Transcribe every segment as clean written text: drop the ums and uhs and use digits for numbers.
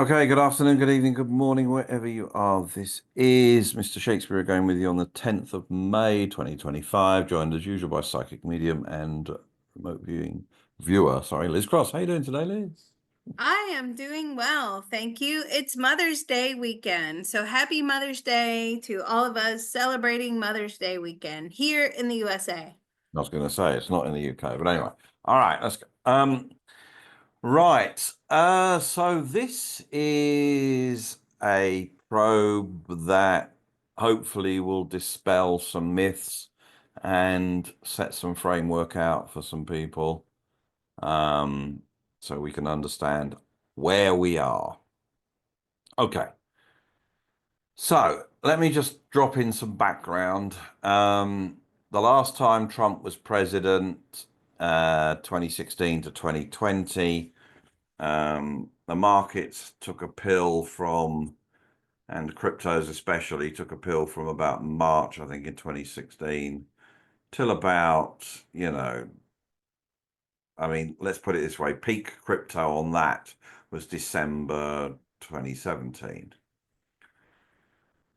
Okay, good afternoon, good evening, good morning, wherever you are. This is Mr. Shakespeare again with you on the 10th of May, 2025, joined as usual by psychic medium and remote viewing viewer, sorry, Liz Cross. How you doing today, Liz? I am doing well, thank you. It's Mother's Day weekend, so happy Mother's Day to all of us celebrating Mother's Day weekend here in the USA. I was going to say it's not in the UK, but anyway. All right, let's go. Right. So this is a probe that hopefully will dispel some myths and set some framework out for some people, um, so we can understand where we are. Okay. So let me just drop in some background. The last time Trump was president, 2016 to 2020. The markets took a pill from, and cryptos especially, took a pill from about March, I think, in 2016 till about, I mean, let's put it this way, peak crypto on that was December 2017.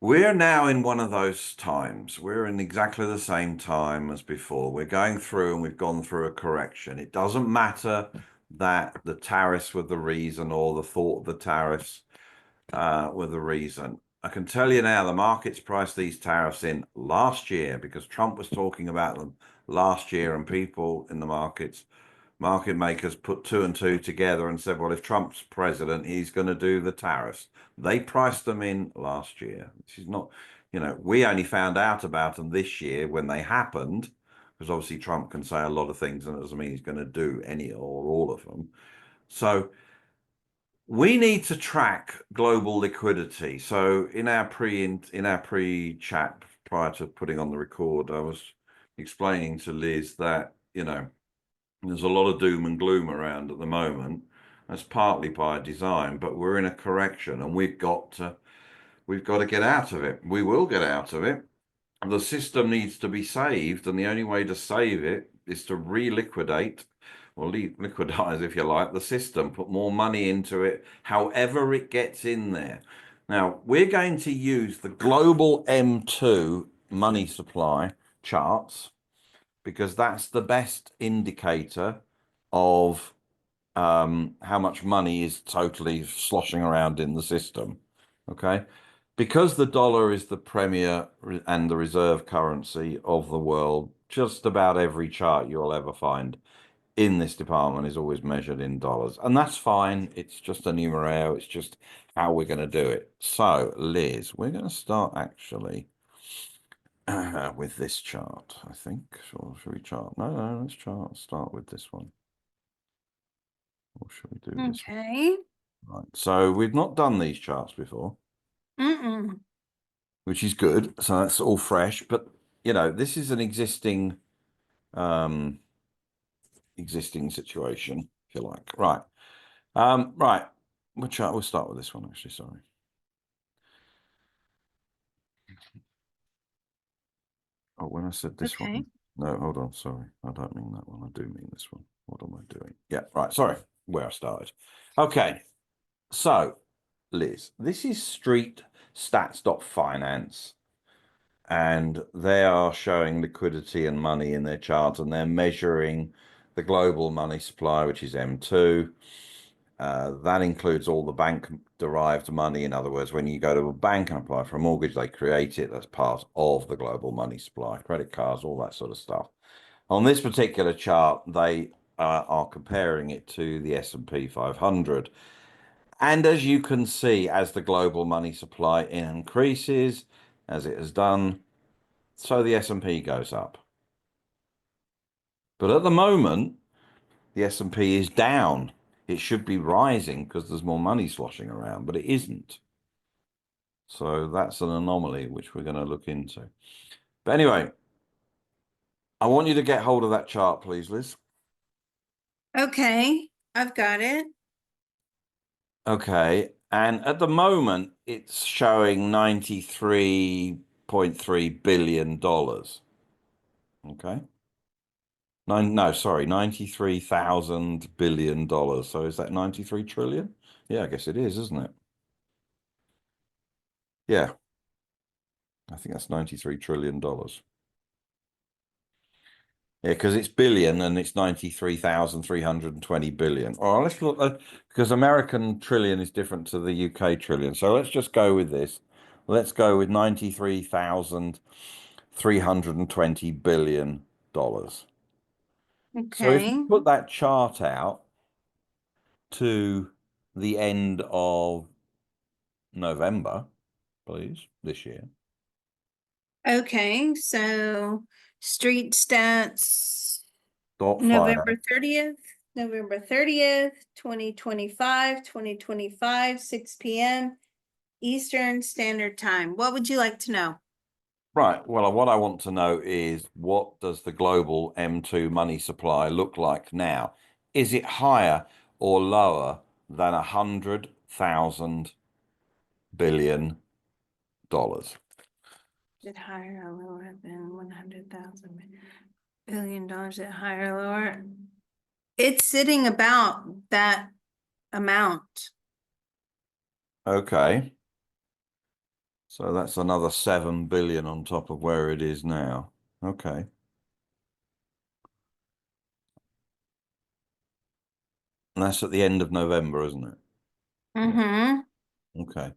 We're now in one of those times. We're in exactly the same time as before. We're going through and we've gone through a correction. It doesn't matter that the tariffs were the reason or the thought of the tariffs were the reason. I can tell you now, the markets priced these tariffs in last year because Trump was talking about them last year, and people in the market makers put two and two together and said, well, if Trump's president, he's going to do the tariffs. They priced them in last year. This is not, we only found out about them this year when they happened, because obviously Trump can say a lot of things and it doesn't mean he's going to do any or all of them. So we need to track global liquidity. So in our pre chat prior to putting on the record, I was explaining to Liz that, there's a lot of doom and gloom around at the moment. That's partly by design, but we're in a correction and we've got to get out of it. We will get out of it. The system needs to be saved, and the only way to save it is to reliquidate or liquidize, if you like, the system, put more money into it, however it gets in there. Now, we're going to use the global M2 money supply charts because that's the best indicator of how much money is totally sloshing around in the system. Okay. Because the dollar is the premier and the reserve currency of the world, just about every chart you'll ever find in this department is always measured in dollars. And that's fine. It's just a numeraire. It's just how we're going to do it. So, Liz, we're going to start actually with this chart, I think. Or should we chart? No, let's start with this one. Or should we do this one? Okay. Right. So we've not done these charts before, Mm-mm. which is good. So that's all fresh. But this is an um existing situation, if you like. Right. Right. We'll start with this one actually, sorry. Oh, when I said this Okay. one. No, hold on, sorry. I don't mean that one. I do mean this one. What am I doing? Yeah, right. Sorry, where I started. Okay. So, Liz, this is streetstats.finance, and they are showing liquidity and money in their chart, and they're measuring the global money supply, which is M2. That includes all the bank derived money. In other words, when you go to a bank and apply for a mortgage, they create it. That's part of the global money supply, credit cards, all that sort of stuff. On this particular chart, they are comparing it to the S&P 500. And as you can see, as the global money supply increases, as it has done, so the S&P goes up. But at the moment, the S&P is down. It should be rising because there's more money sloshing around, but it isn't. So that's an anomaly which we're going to look into. But anyway, I want you to get hold of that chart, please, Liz. Okay. I've got it. Okay. And at the moment, it's showing $93.3 billion. Okay. No, sorry, $93,000 billion. So is that 93 trillion? Yeah, I guess it is, isn't it? Yeah, I think that's $93 trillion. Yeah, because it's billion and it's 93,320 billion. All right, let's look because American trillion is different to the UK trillion. So let's just go with this. Let's go with $93,320 billion. So if you Okay. put that chart out to the end of November, please, this year. Okay, so street stats, Dot November finance. 30th, November 30th, 2025, 6 p.m. Eastern Standard Time. What would you like to know? Right. Well, what I want to know is what does the global M2 money supply look like now? Is it higher or lower than $100,000 billion? Is it higher or lower than 100,000 billion dollars? Is it higher or lower? It's sitting about that amount. Okay. So that's another 7 billion on top of where it is now. Okay. And that's at the end of November, isn't it? Yeah. Mm-hmm. Okay.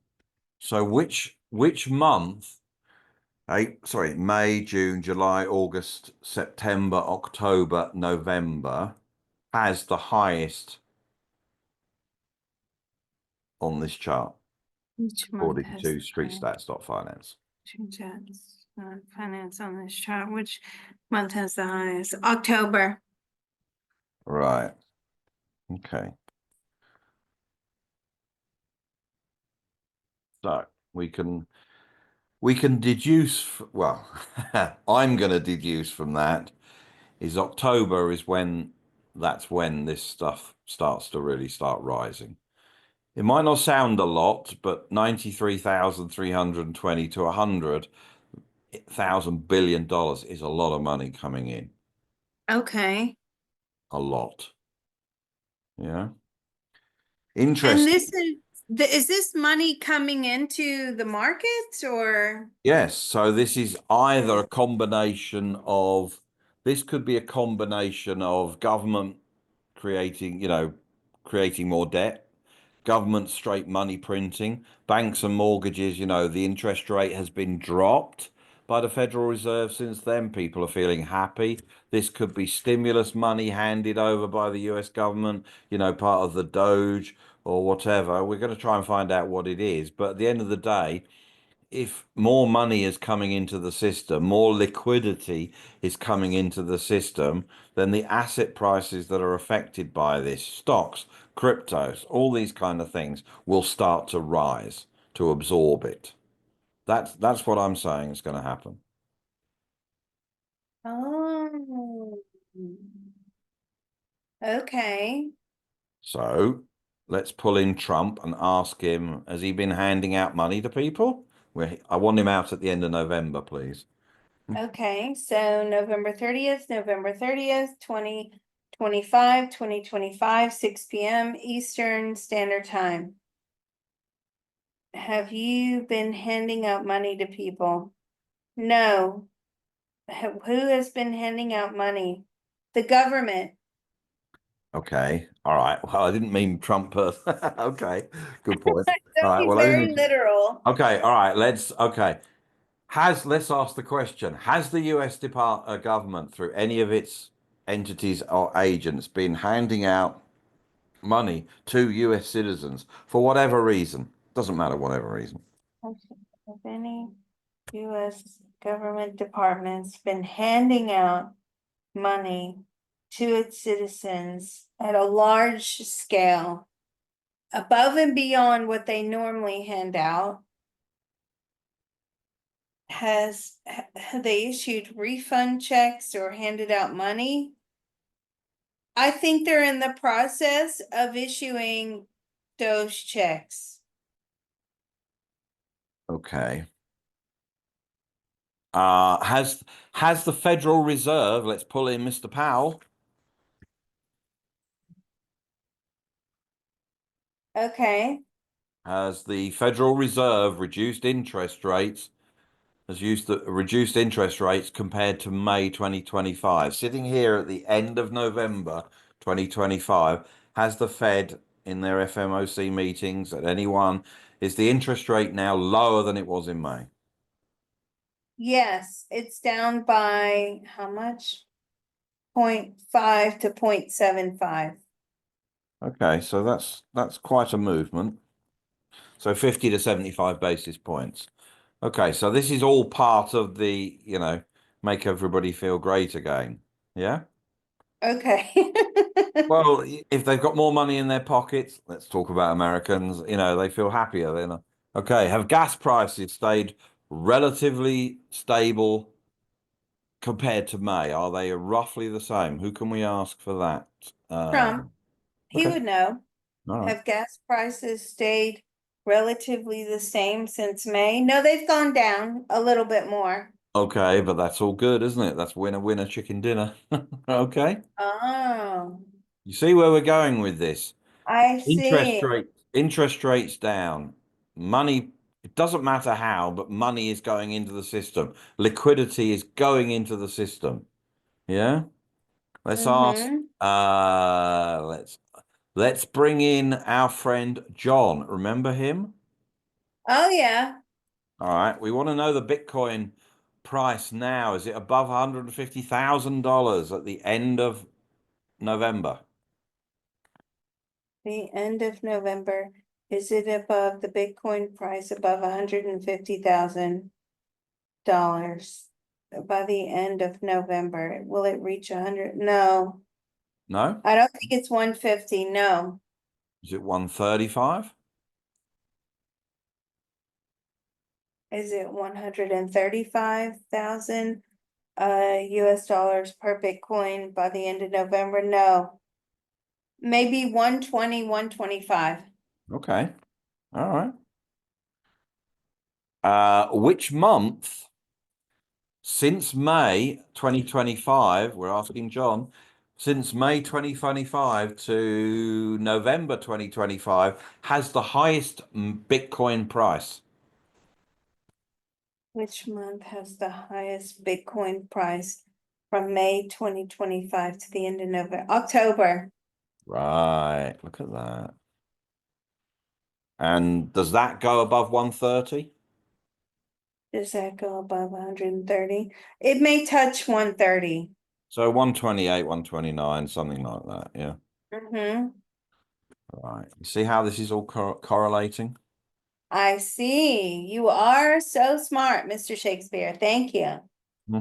So which month? Sorry, May, June, July, August, September, October, November has the highest on this chart, Each month according has to the higher streetstats.finance. finance on this chart. Which month has the highest? October. Right. Okay. So we can deduce, well, I'm going to deduce from that is October is when that's when this stuff starts to really start rising. It might not sound a lot, but 93,320 to 100,000 billion dollars is a lot of money coming in. Okay. A lot. Yeah. And Interesting. this is this money coming into the markets or? Yes. So this is either a combination of, this could be a combination of government creating, creating more debt, government straight money printing, banks and mortgages, the interest rate has been dropped by the Federal Reserve since then. People are feeling happy. This could be stimulus money handed over by the US government, part of the Doge or whatever. We're going to try and find out what it is. But at the end of the day, if more money is coming into the system, more liquidity is coming into the system, then the asset prices that are affected by this, stocks, cryptos, all these kind of things will start to rise to absorb it. That's what I'm saying is going to happen. Oh, okay. So let's pull in Trump and ask him, has he been handing out money to people? I want him out at the end of November, please. Okay, so November 30th, 2025, 6 p.m. Eastern Standard Time. Have you been handing out money to people? No. Who has been handing out money? The government. Okay. All right. Well, I didn't mean Trump person. Okay. Good point. All Don't right. be Well, I very didn't. literal. Okay. All right. Okay. Let's ask the question. Has the US government, through any of its entities or agents, been handing out money to US citizens for whatever reason? Doesn't matter, whatever reason. Have any US government departments been handing out money to its citizens at a large scale, above and beyond what they normally hand out? Have they issued refund checks or handed out money? I think they're in the process of issuing those checks. Okay. Has the Federal Reserve, let's pull in Mr. Powell, Okay. has the Federal Reserve reduced interest rates, has used the reduced interest rates compared to May 2025. Sitting here at the end of November 2025, has the Fed in their FMOC meetings at any one, is the interest rate now lower than it was in May? Yes, it's down by how much? 0.5 to 0.75. Okay, so that's quite a movement. So 50 to 75 basis points. Okay, so this is all part of the, make everybody feel great again. Yeah? Okay. Well, if they've got more money in their pockets, let's talk about Americans, they feel happier then. Okay, have gas prices stayed relatively stable compared to May? Are they roughly the same? Who can we ask for that? Trump, he Okay, would know. all right. Have gas prices stayed relatively the same since May? No, they've gone down a little bit more. Okay, but that's all good, isn't it? That's winner, winner, chicken dinner. Okay. Oh, You see where we're going with this? I see. Interest rates down. Money, it doesn't matter how, but money is going into the system. Liquidity is going into the system. Yeah. Let's ask, Mm-hmm. let's bring in our friend John. Remember him? Oh, yeah. All right. We want to know the Bitcoin price now. Is it above $150,000 at the end of November? The end of November. Is it above the Bitcoin price above $150,000 by the end of November? Will it reach 100? No, No? I don't think it's 150. No. Is it 135? Is it 135,000 US dollars per Bitcoin by the end of November? No. Maybe 120, 125. Okay. All right. Which month since May 2025, we're asking John, since May 2025 to November 2025, has the highest Bitcoin price? Which month has the highest Bitcoin price from May 2025 to the end of November? October. Right. Look at that. And does that go above 130? Does that go above 130? It may touch 130. So 128, 129, something like that. Yeah. Mm-hmm. Right. You see how this is all correlating? I see. You are so smart, Mr. Shakespeare. Thank you. Hmm.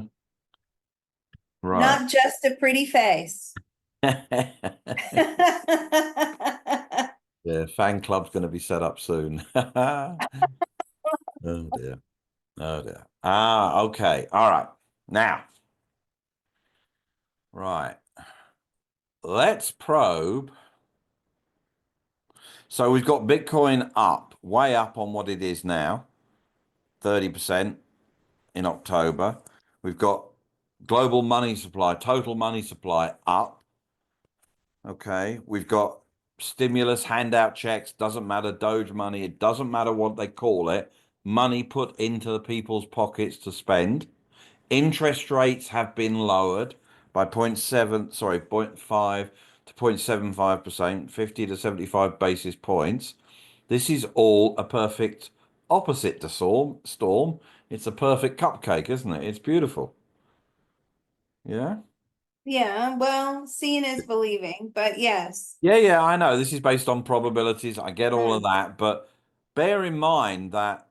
Right. Not just a pretty face. Yeah, fan club's going to be set up soon. Oh dear. Oh dear. Ah, okay. All right. Now, right. Let's probe. So we've got Bitcoin up, way up on what it is now, 30% in October. We've got global money supply, total money supply up. Okay. We've got stimulus, handout checks, doesn't matter, Doge money, it doesn't matter what they call it, money put into the people's pockets to spend. Interest rates have been lowered by zero point 0.7, sorry, 0.5 to 0.75%, 50 to 75 basis points. This is all a perfect opposite to storm. It's a perfect cupcake, isn't it? It's beautiful. Yeah. Yeah, well, seeing is believing, but yes. Yeah, I know. This is based on probabilities. I get all of Mm. that, but bear in mind that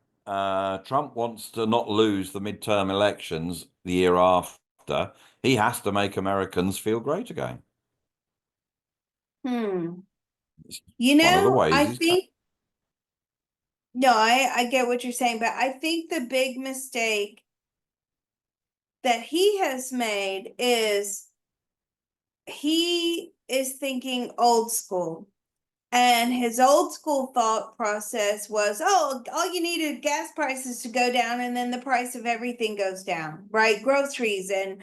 Trump wants to not lose the midterm elections the year after. He has to make Americans feel great again. Hmm. It's one of the ways I he's going. think, no, I get what you're saying, but I think the big mistake that he has made is he is thinking old school. And his old school thought process was, oh, all you need is gas prices to go down and then the price of everything goes down, right? Groceries and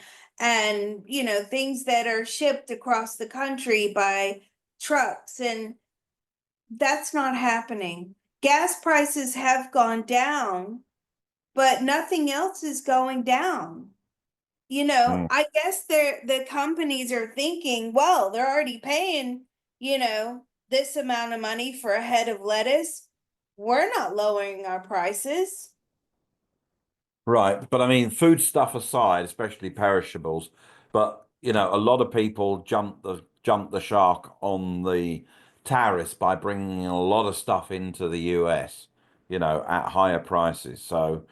you know, things that are shipped across the country by trucks, and that's not happening. Gas prices have gone down, but nothing else is going down. You know, Mm. I guess the companies are thinking, well, they're already paying, you know, this amount of money for a head of lettuce. We're not lowering our prices. Right, but I mean, food stuff aside, especially perishables, but you know, a lot of people jump the shark on the tariffs by bringing a lot of stuff into the US, you know, at higher prices. So,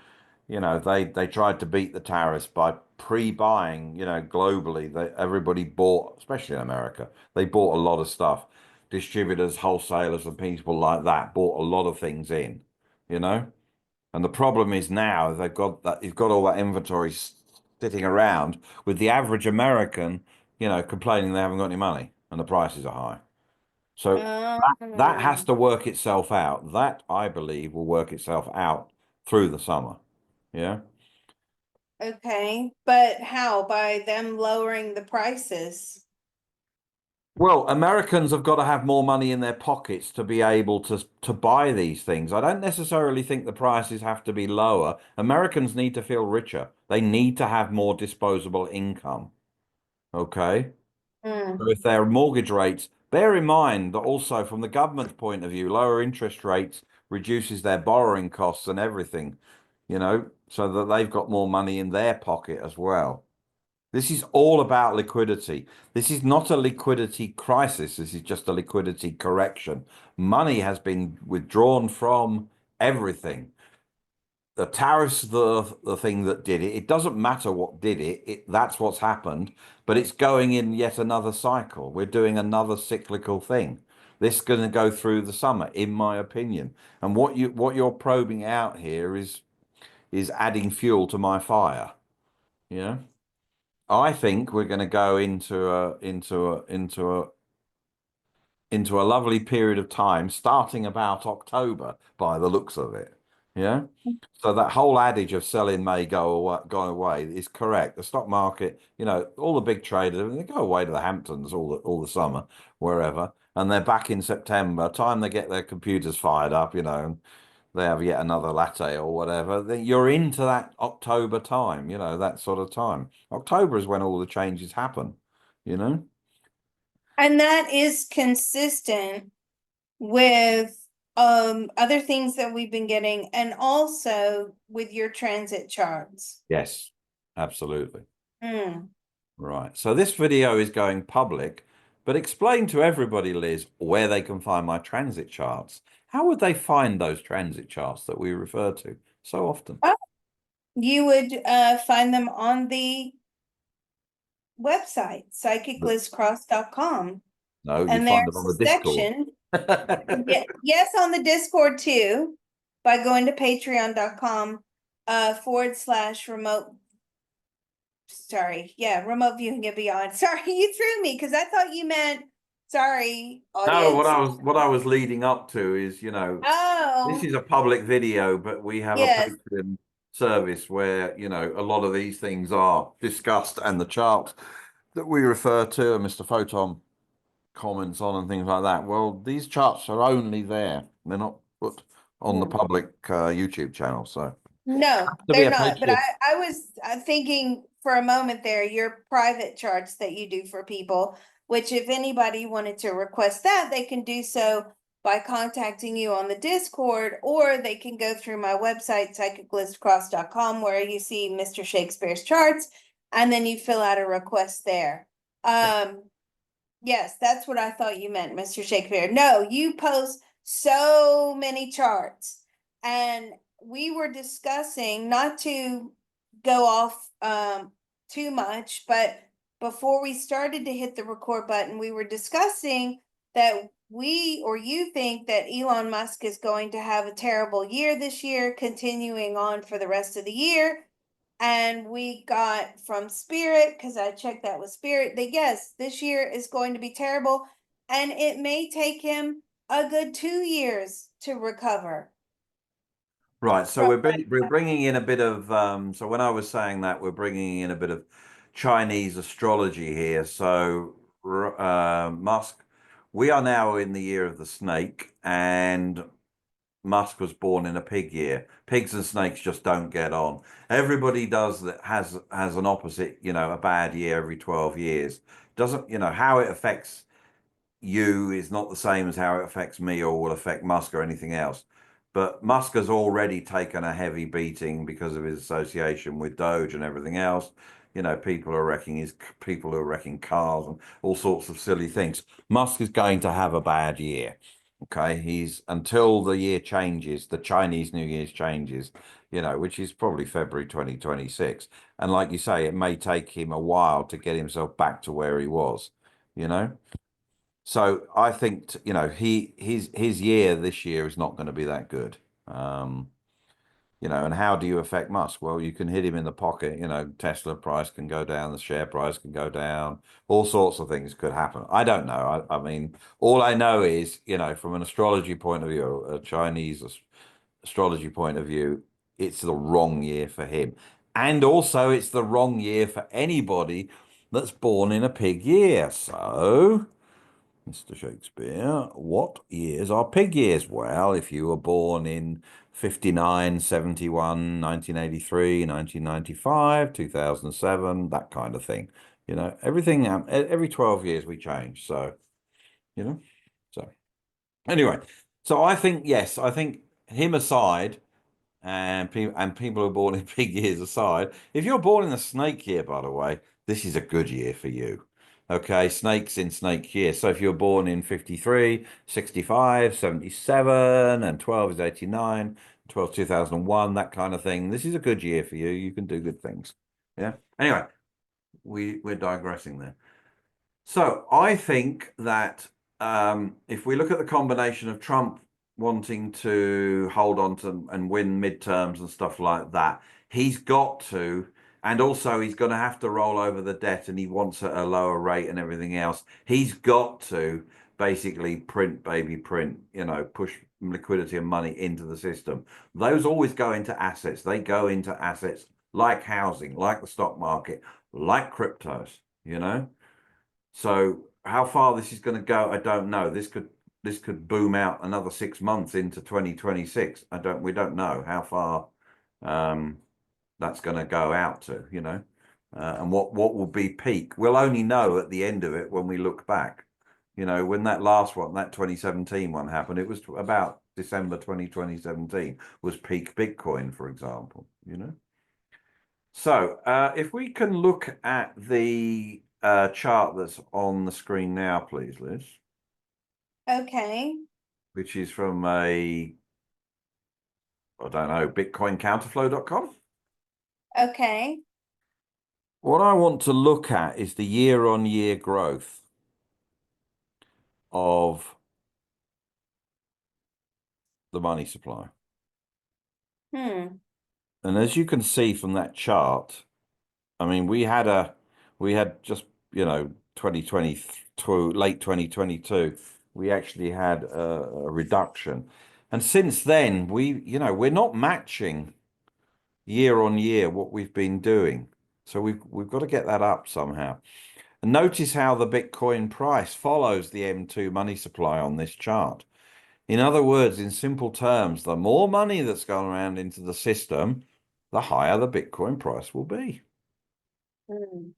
you know, they tried to beat the tariffs by pre-buying, you know, globally. Everybody bought, especially in America, they bought a lot of stuff. Distributors, wholesalers, and people like that bought a lot of things in, you know. And the problem is now they've got that you've got all that inventory sitting around with the average American, you know, complaining they haven't got any money and the prices are high. So that has Um, to work itself out. That I believe will work itself out through the summer. Yeah. okay, but how? By them lowering the prices? Well, Americans have got to have more money in their pockets to be able to buy these things. I don't necessarily think the prices have to be lower. Americans need to feel richer. They need to have more disposable income. Okay. So Mm. if their mortgage rates, bear in mind that also from the government's point of view, lower interest rates reduces their borrowing costs and everything, you know, so that they've got more money in their pocket as well. This is all about liquidity. This is not a liquidity crisis. This is just a liquidity correction. Money has been withdrawn from everything. The tariffs, the thing that did it. It doesn't matter what did it. That's what's happened. But it's going in yet another cycle. We're doing another cyclical thing. This is going to go through the summer, in my opinion. And what you're probing out here is adding fuel to my fire. You know, I think we're going to go into a lovely period of time, starting about October, by the looks of it. Yeah. So that whole adage of selling may go away is correct. The stock market, you know, all the big traders, they go away to the Hamptons all the summer, wherever, and they're back in September. Time they get their computers fired up, you know, and they have yet another latte or whatever. Then you're into that October time, you know, that sort of time. October is when all the changes happen, you know. And that is consistent with other things that we've been getting and also with your transit charts. Yes, absolutely. Hmm. Right. So this video is going public, but explain to everybody, Liz, where they can find my transit charts. How would they find those transit charts that we refer to so often? Oh, you would find them on the website, psychiclizcross.com. No, you'd And find them there's on a the Discord. section, yeah, yes, on the Discord too, by going to patreon.com / remote, sorry, yeah, remote viewing and beyond. Sorry, you threw me because I thought you meant, sorry, No, audience. what I was leading up to is, you know, this Oh, is a public video, but we have a yes. Patreon service where, you know, a lot of these things are discussed and the chart that we refer to, and Mr. Photon comments on and things like that. Well, these charts are only there. They're not put on the Hmm. public YouTube channel. So No, to be they're a not. But I, Patreon. I was thinking for a moment there, your private charts that you do for people, which if anybody wanted to request that, they can do so by contacting you on the Discord, or they can go through my website, psychiclistcross.com, where you see Mr. Shakespeare's charts, and then you fill out a request there. Yeah. Yes, that's what I thought you meant, Mr. Shakespeare. No, you post so many charts. And we were discussing, not to go off too much, but before we started to hit the record button, we were discussing that we or you think that Elon Musk is going to have a terrible year this year, continuing on for the rest of the year. And we got from Spirit, because I checked that with Spirit, that yes, this year is going to be terrible. And it may take him a good 2 years to recover Right. So from we're bringing in a bit of so when I was saying that, we're bringing in a bit of Chinese astrology here. So Musk, we are now in the year of the snake, and Musk was born in a pig year. Pigs and snakes just don't get on. Everybody does that has an opposite, a bad year every 12 years. Doesn't, how it affects you is not the same as how it affects me or will affect Musk or anything else. But Musk has already taken a heavy beating because of his association with Doge and everything else. People are wrecking cars and all sorts of silly things. Musk is going to have a bad year. Okay, he's until the year changes, the Chinese New Year's changes, which is probably February 2026. And like you say, it may take him a while to get himself back to where he was, you know. So I think his year this year is not going to be that good. And how do you affect Musk? Well, you can hit him in the pocket. Tesla price can go down, the share price can go down, all sorts of things could happen. I don't know. I mean, all I know is, from an astrology point of view, a Chinese astrology point of view, it's the wrong year for him. And also, it's the wrong year for anybody that's born in a pig year. So. Mr. Shakespeare, what years are pig years? Well, if you were born in 59, 71, 1983, 1995, 2007, that kind of thing. Everything, every 12 years we change. So, you know, so anyway, so I think, yes, I think him aside, and people who are born in pig years aside, if you're born in a snake year, by the way, this is a good year for you. Okay, snakes in snake year. So if you're born in 53, 65, 77, and 12 is 89, 12 2001, that kind of thing, this is a good year for you. You can do good things. Yeah. Anyway, we're digressing there. So I think that if we look at the combination of Trump wanting to hold on to and win midterms and stuff like that, he's got to, and also he's going to have to roll over the debt, and he wants at a lower rate and everything else. He's got to basically print, baby, print, push liquidity and money into the system. Those always go into assets. They go into assets like housing, like the stock market, like cryptos. So how far this is going to go, I don't know. This could boom out another 6 months into 2026. We don't know how far that's going to go out to, and what will be peak. We'll only know at the end of it when we look back. When that last one, that 2017 one happened, it was about December 2017 was peak Bitcoin, for example. So if we can look at the chart that's on the screen now, please, Liz, Okay, which is from I don't know, bitcoincounterflow.com. okay. What I want to look at is the year-on-year growth of the money supply. Hmm. And as you can see from that chart, I mean, we had just, 2022, late 2022, we actually had a reduction. And since then, we're not matching year on year what we've been doing. So we've got to get that up somehow. And notice how the Bitcoin price follows the M2 money supply on this chart. In other words, in simple terms, the more money that's gone around into the system, the higher the Bitcoin price will be. Hmm.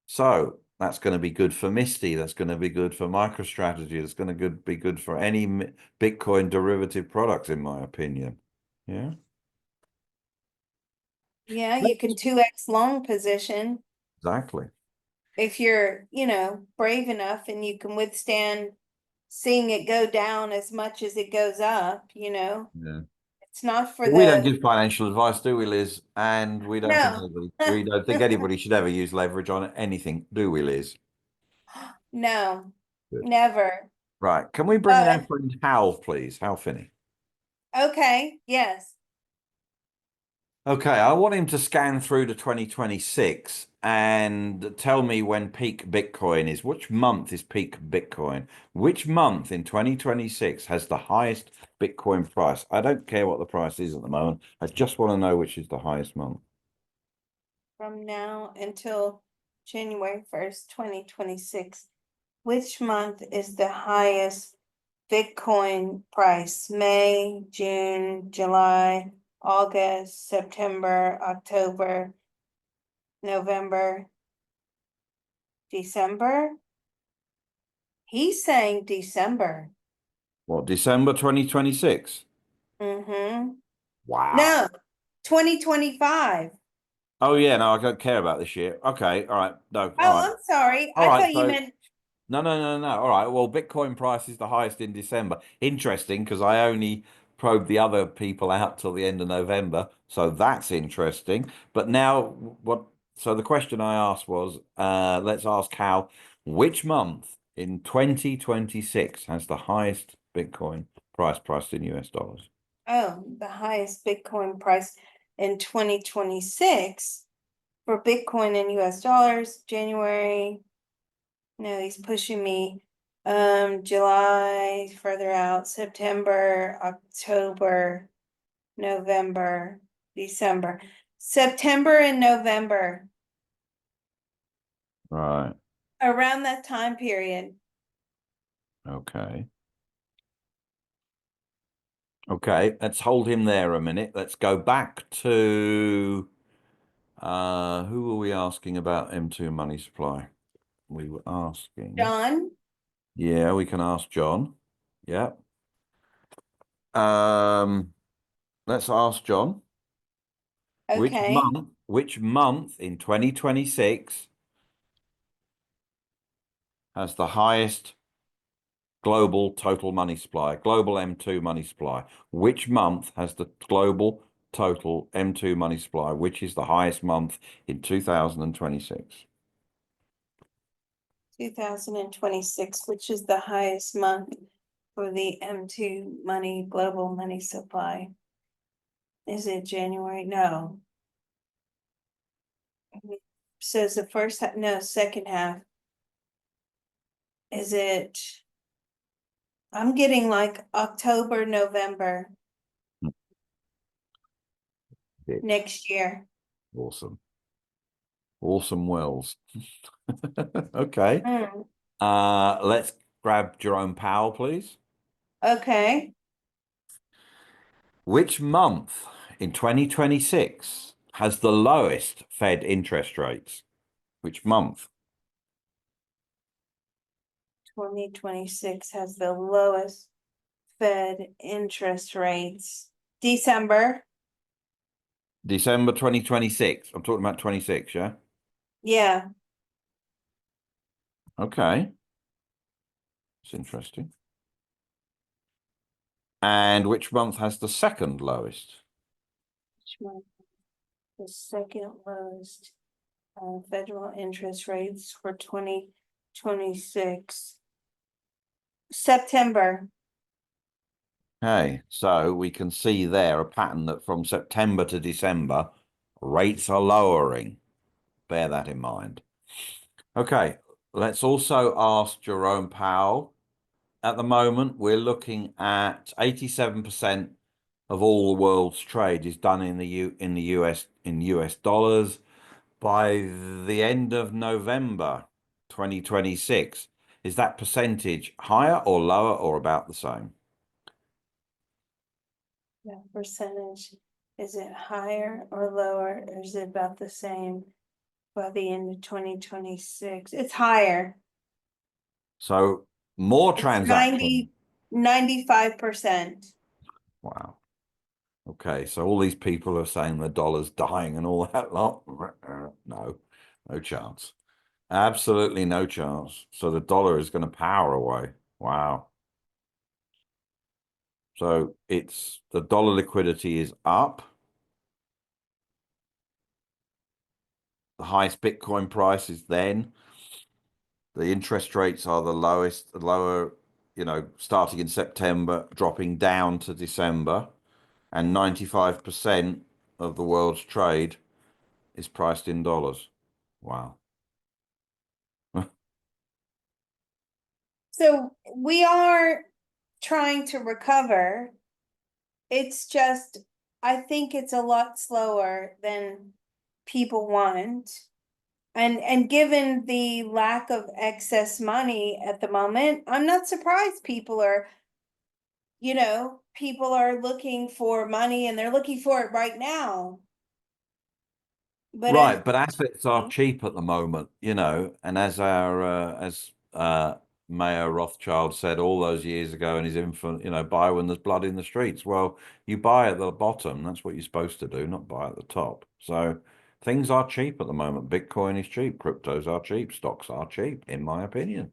So that's going to be good for Misty. That's going to be good for MicroStrategy. That's going to be good for any Bitcoin derivative products, in my opinion. Yeah. Yeah, you can 2x long position Exactly. if you're, brave enough and you can withstand seeing it go down as much as it goes up. Yeah. It's not for But we don't the give financial advice, do we, Liz? And no. we don't think anybody should ever use leverage on anything, do we, Liz? No, Good. never. Right. Can we bring in our But friend Hal, please? Hal Finney. okay, yes. Okay, I want him to scan through to 2026 and tell me when peak Bitcoin is. Which month is peak Bitcoin? Which month in 2026 has the highest Bitcoin price? I don't care what the price is at the moment. I just want to know which is the highest month. From now until January 1st, 2026, which month is the highest Bitcoin price? May, June, July, August, September, October, November, December? He's saying December. What, December 2026? Mm-hmm. Wow. No, 2025. Oh yeah, no, I don't care about this year. Okay, all right. No, all Oh, right. I'm sorry. All I right, thought you so meant no. All right. Well, Bitcoin price is the highest in December. Interesting, because I only probed the other people out till the end of November. So that's interesting. But now what so the question I asked was, let's ask Hal, which month in 2026 has the highest Bitcoin price priced in US dollars? the highest Bitcoin price in 2026 for Bitcoin in US dollars, January. No, he's pushing me. July, further out, September, October, November, December. September and November, Right. around that time period. Okay. Okay, let's hold him there a minute. Let's go back to who were we asking about M2 money supply? We were asking. John, Yeah, we can ask John. Yeah. Um, let's ask John. okay, Which month in 2026 has the highest global total money supply, global M2 money supply? Which month has the global total M2 money supply, which is the highest month in 2026? 2026, which is the highest month for the M2 money, global money supply. Is it January? No. Says the first half, no, second half. Is it? I'm getting like October, November It's next year. awesome. Awesome Wells. Okay. Hmm, Let's grab Jerome Powell, please. okay, Which month in 2026 has the lowest Fed interest rates? Which month? 2026 has the lowest Fed interest rates. December, December 2026. I'm talking about 26, yeah? yeah, Okay. It's interesting. And which month has the second lowest? which one? The second lowest federal interest rates for 2026. September. Okay, so we can see there a pattern that from September to December, rates are lowering. Bear that in mind. Okay, let's also ask Jerome Powell. At the moment, we're looking at 87% of all the world's trade is done in the US in US dollars. By the end of November 2026, is that percentage higher or lower or about the same? Yeah, percentage, is it higher or lower, or is it about the same by the end of 2026? It's higher. So more It's transaction. 95%. Wow. Okay, so all these people are saying the dollar's dying and all that lot. No, no chance. Absolutely no chance. So the dollar is going to power away. Wow. So it's the dollar liquidity is up. The highest Bitcoin price is then. The interest rates are the lowest, lower, starting in September, dropping down to December. And 95% of the world's trade is priced in dollars. Wow. So we are trying to recover. It's just, I think it's a lot slower than people want. And given the lack of excess money at the moment, I'm not surprised people are, people are looking for money and they're looking for it right now. But as Right, but assets are cheap at the moment, and as our as Mayor Rothschild said all those years ago in his infant, buy when there's blood in the streets. Well, you buy at the bottom. That's what you're supposed to do, not buy at the top. So things are cheap at the moment. Bitcoin is cheap, cryptos are cheap, stocks are cheap, in my opinion.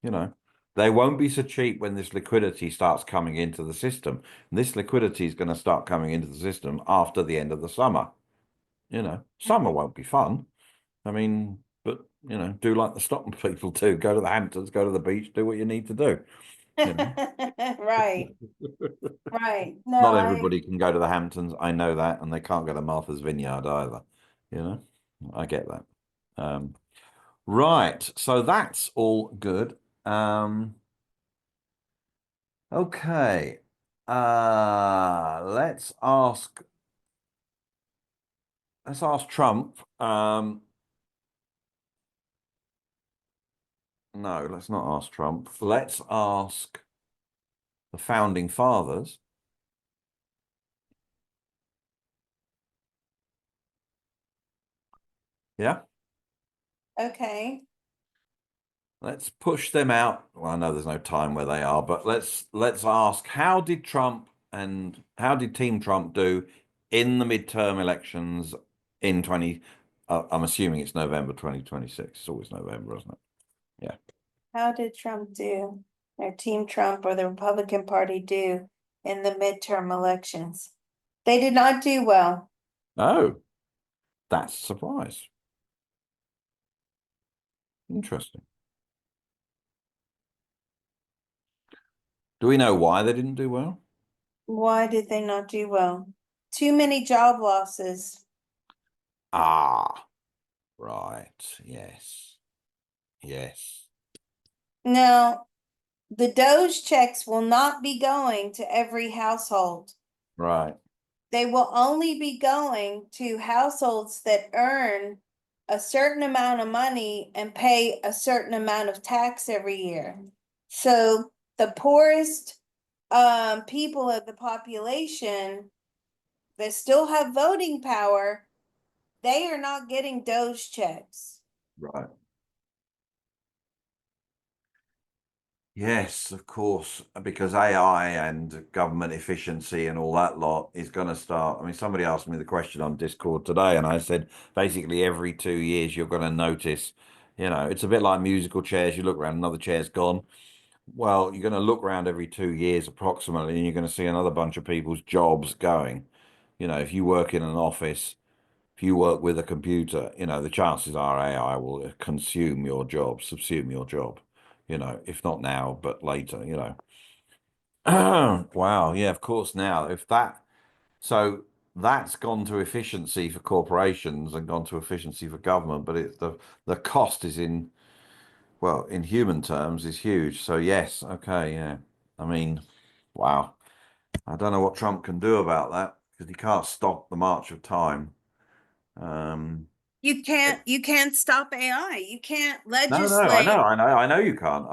You know, they won't be so cheap when this liquidity starts coming into the system. And this liquidity is going to start coming into the system after the end of the summer. Summer won't be fun. I mean, but do like the Stockton people do. Go to the Hamptons, go to the beach, do what you need to do. You know, right, right. No, not I everybody can go to the Hamptons. I know that, and they can't go to Martha's Vineyard either. You know, I get that. Um, right, so that's all good. Okay. Let's ask Trump. No, let's not ask Trump. Let's ask the founding fathers. Yeah. okay. Let's push them out. Well, I know there's no time where they are, but let's ask how did Team Trump do in the midterm elections in 20 I'm assuming it's November 2026. It's always November, isn't it? Yeah. How did Trump do, or Team Trump or the Republican Party do in the midterm elections? They did not do well. Oh, that's a surprise. Interesting. Do we know why they didn't do well? Why did they not do well? Too many job losses. Ah, right. Yes. Yes. Now, the Doge checks will not be going to every household. Right. They will only be going to households that earn a certain amount of money and pay a certain amount of tax every year. So the poorest people of the population that still have voting power, they are not getting Doge checks. Right. Yes, of course, because AI and government efficiency and all that lot is going to start. I mean, somebody asked me the question on Discord today, and I said basically every 2 years you're going to notice, it's a bit like musical chairs. You look around, another chair's gone. Well, you're going to look around every 2 years approximately, and you're going to see another bunch of people's jobs going. If you work in an office, if you work with a computer, the chances are AI will consume your job, subsume your job, if not now, but later. Wow. Yeah, of course. Now, so that's gone to efficiency for corporations and gone to efficiency for government, but the cost is well, in human terms is huge. So yes, okay, yeah. I mean, wow. I don't know what Trump can do about that because he can't stop the march of time. Um, You can't stop AI. You can't no, I know, legislate I know, I know you can't.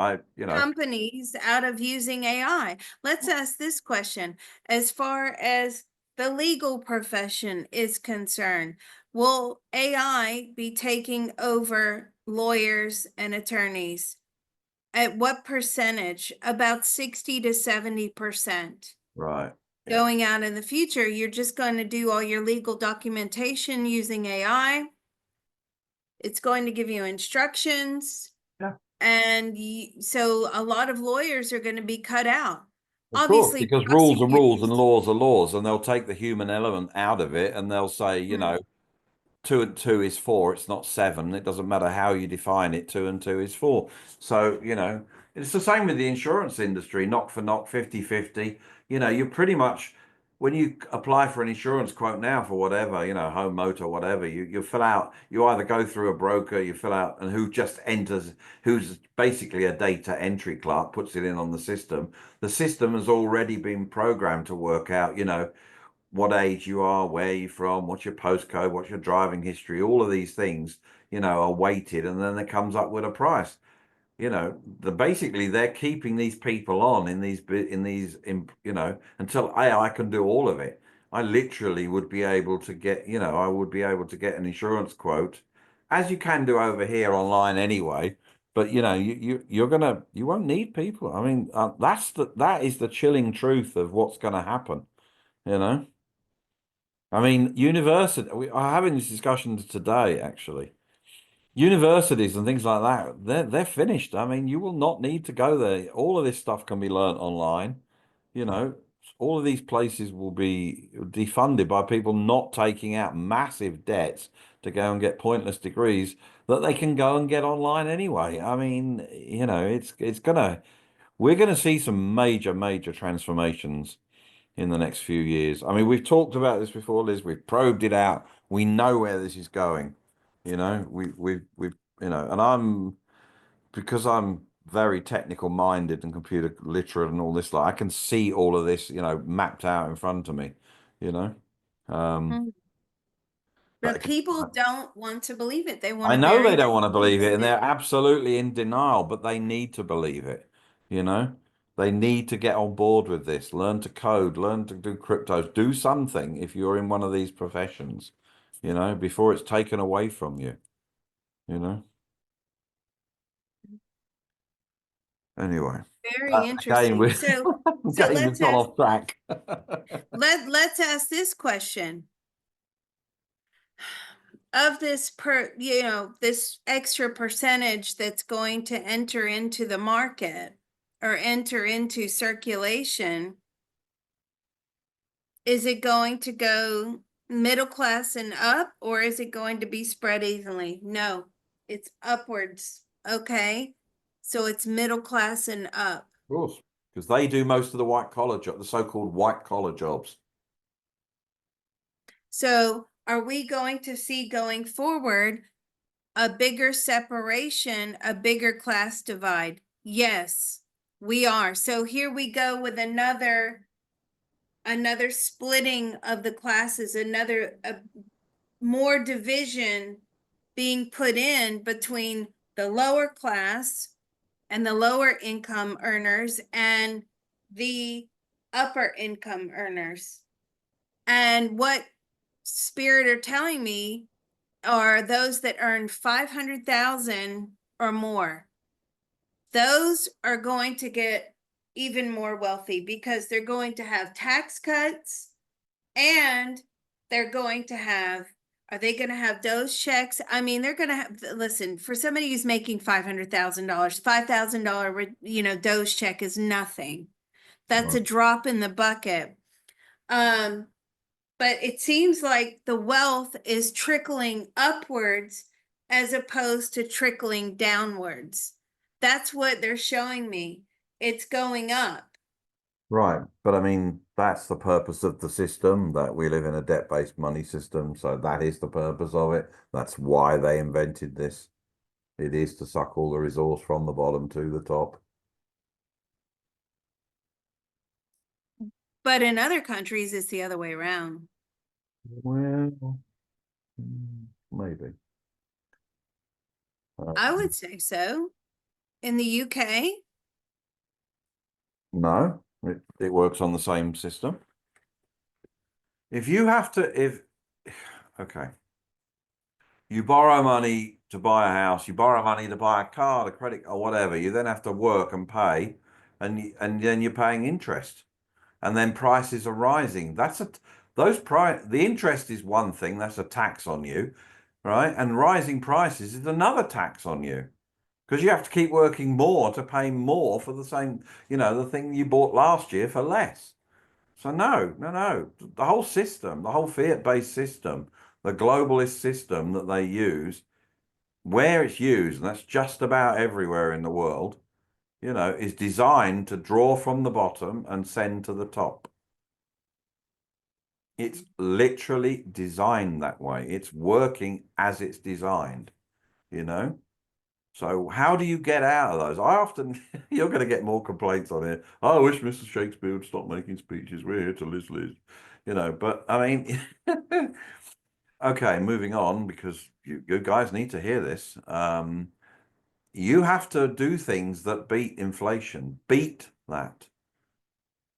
companies out of using AI. Let's ask this question. As far as the legal profession is concerned, will AI be taking over lawyers and attorneys? At what percentage? About 60 to 70%. Right. Yeah. Going out in the future, you're just going to do all your legal documentation using AI. It's going to give you instructions. Yeah. And so a lot of lawyers are going to be cut out. Of course, Obviously, because rules are rules and prosecutors. laws are laws, and they'll take the human element out of it and they'll say, Mm. two and two is four, it's not seven. It doesn't matter how you define it, two and two is four. So, it's the same with the insurance industry, knock for knock, 50-50. You're pretty much when you apply for an insurance quote now for whatever, home, motor, whatever, you fill out, you either go through a broker, you fill out, and who just enters, who's basically a data entry clerk, puts it in on the system. The system has already been programmed to work out, what age you are, where you're from, what's your postcode, what's your driving history, all of these things, are weighted, and then it comes up with a price. Basically they're keeping these people on until I can do all of it. I literally would be able to get, I would be able to get an insurance quote, as you can do over here online anyway. But you won't need people. I mean, that is the chilling truth of what's going to happen. You know, I mean, university. We are having this discussion today, actually. Universities and things like that, they're finished. I mean, you will not need to go there. All of this stuff can be learnt online. You know, all of these places will be defunded by people not taking out massive debts to go and get pointless degrees that they can go and get online anyway. I mean, we're gonna see some major, major transformations in the next few years. I mean, we've talked about this before, Liz. We've probed it out. We know where this is going. And because I'm very technical minded and computer literate and all this, like I can see all of this, mapped out in front of me, you know. Um, Mm. but But people don't want to believe it. They want I to know they bury don't their want to believe face it, in and it. they're absolutely in denial, but they need to believe it, you know. They need to get on board with this, learn to code, learn to do cryptos, do something if you're in one of these professions, before it's taken away from you, you know. Anyway, Very again, interesting. we So again we've let's gone ask off track. let's ask this question. Of this this extra percentage that's going to enter into the market or enter into circulation, is it going to go middle class and up, or is it going to be spread evenly? No, it's upwards. Okay. So it's middle class and up. Of course, because they do most of the white collar job, the so-called white collar jobs. So are we going to see going forward a bigger separation, a bigger class divide? Yes, we are. So here we go with another splitting of the classes, another more division being put in between the lower class and the lower income earners and the upper income earners. And what Spirit are telling me are those that earn 500,000 or more. Those are going to get even more wealthy because they're going to have tax cuts, and they're going to have, are they going to have those checks? I mean, they're going to have, listen, for somebody who's making $500,000, $5,000, Doge check is nothing. That's Right. a drop in the bucket. But it seems like the wealth is trickling upwards as opposed to trickling downwards. That's what they're showing me. It's going up. Right. But I mean, that's the purpose of the system, that we live in a debt-based money system. So that is the purpose of it. That's why they invented this. It is to suck all the resource from the bottom to the top. But in other countries, it's the other way around. Well, maybe. I would say so. In the UK, No, it works on the same system. If you have to, if, okay, you borrow money to buy a house, you borrow money to buy a car, a credit or whatever, you then have to work and pay, and then you're paying interest, and then prices are rising. The interest is one thing, that's a tax on you, right? And rising prices is another tax on you. Because you have to keep working more to pay more for the same, the thing you bought last year for less. So no, no, no. The whole system, the whole fiat-based system, the globalist system that they use, where it's used, and that's just about everywhere in the world, is designed to draw from the bottom and send to the top. It's literally designed that way. It's working as it's designed, you know? So how do you get out of those? I often, you're going to get more complaints on it. I wish Mr. Shakespeare would stop making speeches. We're here to liz, you know, but I mean, okay, moving on, because you guys need to hear this. You have to do things that beat inflation, beat that.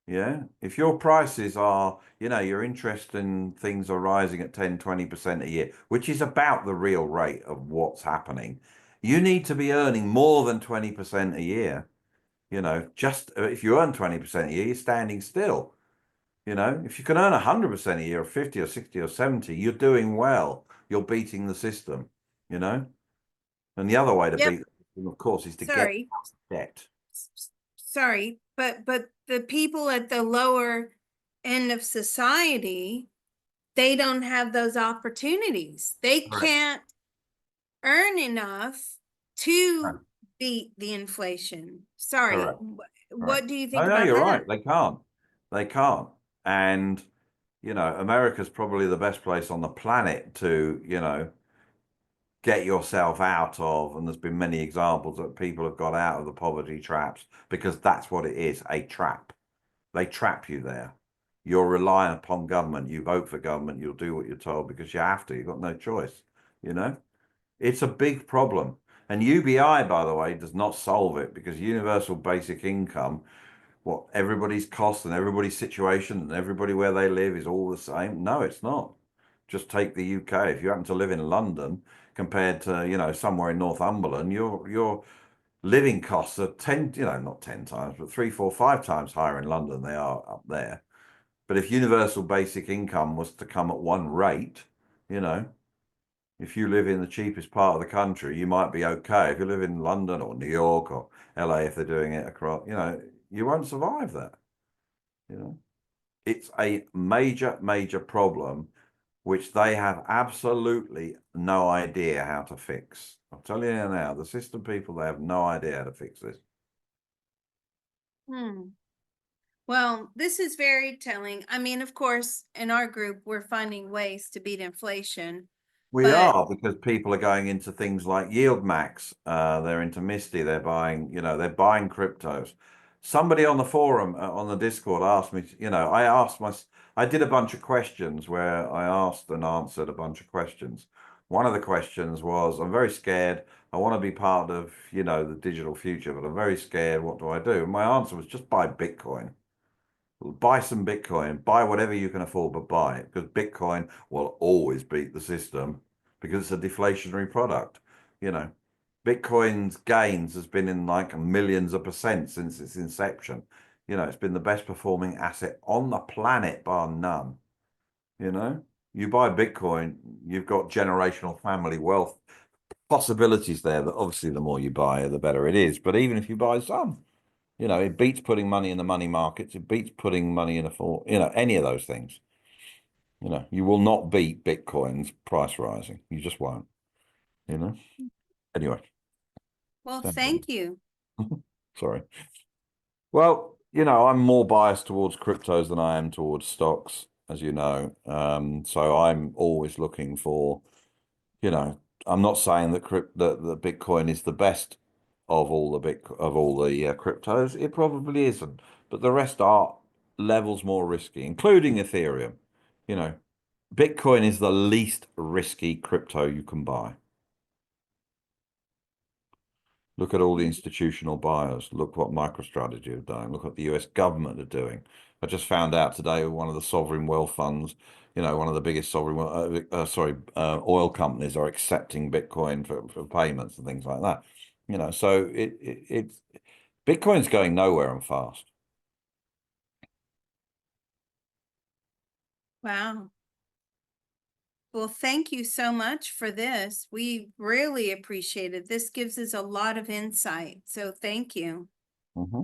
Yeah. If your prices are, you know, your interest in things are rising at 10, 20% a year, which is about the real rate of what's happening, you need to be earning more than 20% a year. You know, just if you earn 20% a year, you're standing still. You know, if you can earn 100% a year, or 50 or 60 or 70, you're doing well. You're beating the system, you know? And the other way to Yep. beat the system, of course, is to get Sorry. out of debt. Sorry, but the people at the lower end of society, they don't have those opportunities. They Correct. can't earn enough to Correct. beat the inflation. Sorry. Correct. Correct. What do you No, think no, about you're that? right. They can't. They can't. And, you know, America's probably the best place on the planet to, you know, get yourself out of, and there's been many examples that people have got out of the poverty traps, because that's what it is, a trap. They trap you there. You're relying upon government. You vote for government. You'll do what you're told because you have to. You've got no choice. You know, it's a big problem. And UBI, by the way, does not solve it, because universal basic income, what everybody's cost and everybody's situation and everybody where they live is all the same. No, it's not. Just take the UK. If you happen to live in London compared to, you know, somewhere in Northumberland, your living costs are 10, you know, not 10 times, but 3, 4, 5 times higher in London than they are up there. But if universal basic income was to come at one rate, you know, if you live in the cheapest part of the country, you might be okay. If you live in London or New York or LA, if they're doing it across, you know, you won't survive that. You know, it's a major, major problem, which they have absolutely no idea how to fix. I'll tell you now, the system people, they have no idea how to fix this. Hmm. Well, this is very telling. I mean, of course, in our group, we're finding ways to beat inflation, We but are, because people are going into things like yield max. They're into Misty. They're buying, you know, they're buying cryptos. Somebody on the forum, on the Discord, asked me, you know, I did a bunch of questions where I asked and answered a bunch of questions. One of the questions was, I'm very scared. I want to be part of, you know, the digital future, but I'm very scared. What do I do? And my answer was just buy Bitcoin. Buy some Bitcoin, buy whatever you can afford, but buy it, because Bitcoin will always beat the system because it's a deflationary product. You know, Bitcoin's gains has been in like millions of percent since its inception. You know, it's been the best performing asset on the planet, bar none. You know, you buy Bitcoin, you've got generational family wealth possibilities there, that obviously the more you buy, the better it is. But even if you buy some, you know, it beats putting money in the money markets. It beats putting money in you know, any of those things. You know, you will not beat Bitcoin's price rising. You just won't, you know. Anyway, well, stand on. thank you. Sorry. Well, you know, I'm more biased towards cryptos than I am towards stocks, as you know. So I'm always looking for, you know, I'm not saying that that Bitcoin is the best of all the cryptos. It probably isn't, but the rest are levels more risky, including Ethereum. You know, Bitcoin is the least risky crypto you can buy. Look at all the institutional buyers. Look what MicroStrategy have done. Look what the US government are doing. I just found out today one of the sovereign wealth funds, you know, one of the biggest oil companies are accepting Bitcoin for payments and things like that. You know, so it's Bitcoin's going nowhere and fast. Wow. Well, thank you so much for this. We really appreciate it. This gives us a lot of insight. So thank you. Mm-hmm.